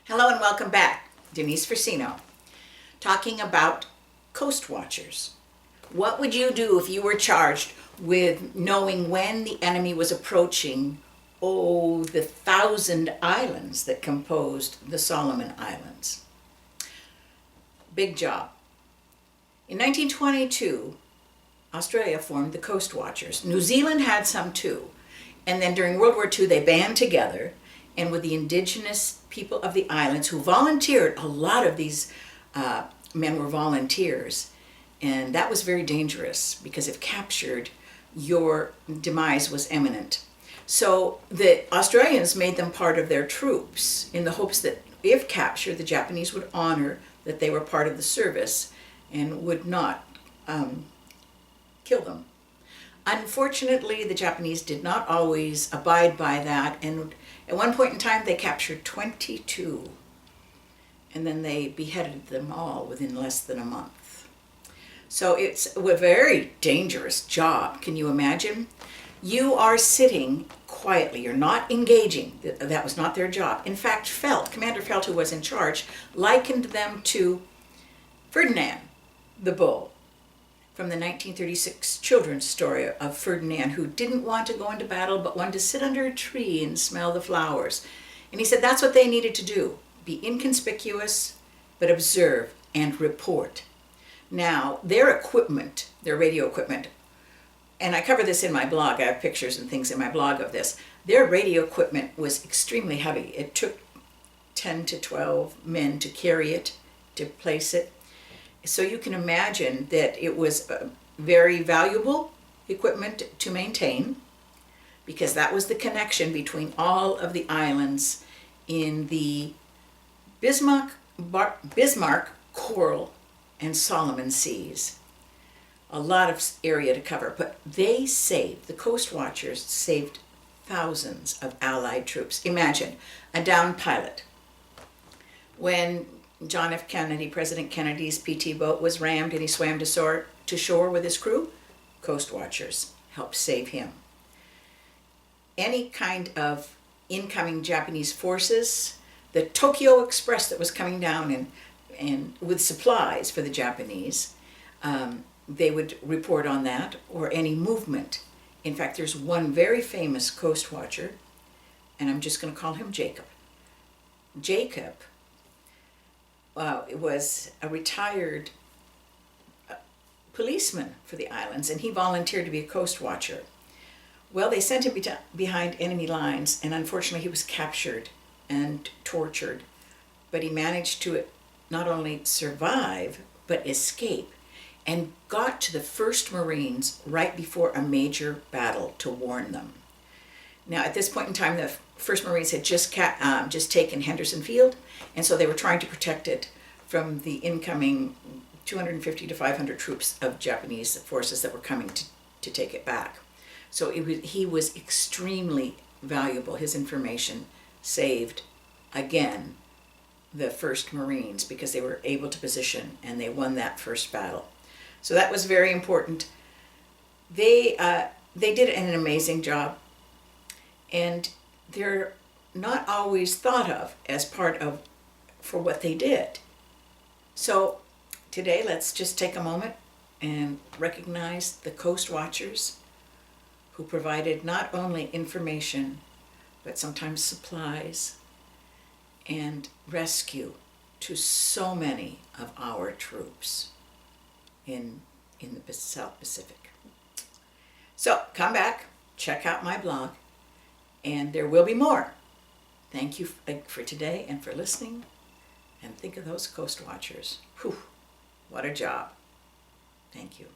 Hello and welcome back. Denise Versino, talking about coast watchers. What would you do if you were charged with knowing when the enemy was approaching, the 1,000 islands that composed the Solomon Islands? Big job. In 1922, Australia formed the Coastwatchers. New Zealand had some too. And then during World War II, they band together, and with the indigenous people of the islands who volunteered, a lot of these men were volunteers, and that was very dangerous because if captured, your demise was imminent. So the Australians made them part of their troops in the hopes that if captured, the Japanese would honor that they were part of the service and would not kill them. Unfortunately, the Japanese did not always abide by that, and at one point in time they captured 22, and then they beheaded them all within less than a month. So it's a very dangerous job. Can you imagine? You are sitting quietly, you're not engaging. That was not their job. In fact, Commander Felt, who was in charge, likened them to Ferdinand the Bull, from the 1936 children's story of Ferdinand, who didn't want to go into battle but wanted to sit under a tree and smell the flowers. And he said that's what they needed to do, be inconspicuous but observe and report. Now, their equipment, their radio equipment, and I cover this in my blog, I have pictures and things in my blog of this, their radio equipment was extremely heavy. It took 10 to 12 men to carry it, to place it. So you can imagine that it was very valuable equipment to maintain, because that was the connection between all of the islands in the Bismarck, Coral, and Solomon Seas. A lot of area to cover, but the Coast Watchers saved thousands of Allied troops. Imagine a downed pilot. When John F. Kennedy, President Kennedy's PT boat was rammed and he swam to shore with his crew, Coast Watchers helped save him. Any kind of incoming Japanese forces, the Tokyo Express that was coming down and with supplies for the Japanese, they would report on that, or any movement. In fact, there's one very famous Coast Watcher, and I'm just going to call him Jacob. Jacob was a retired policeman for the islands, and he volunteered to be a coast watcher. Well, they sent him behind enemy lines, and unfortunately he was captured and tortured, but he managed to not only survive but escape, and got to the 1st Marines right before a major battle to warn them. Now, at this point in time, the 1st Marines had just taken Henderson Field, and so they were trying to protect it from the incoming 250 to 500 troops of Japanese forces that were coming to take it back. So he was extremely valuable. His information saved, again, the 1st Marines, because they were able to position and they won that first battle. So that was very important. They did an amazing job, and they're not always thought of as part of for what they did. So today, let's just take a moment and recognize the Coast Watchers, who provided not only information but sometimes supplies and rescue to so many of our troops in the South Pacific. So come back, check out my blog, and there will be more. Thank you for today and for listening, and think of those Coast Watchers. Whew, what a job. Thank you.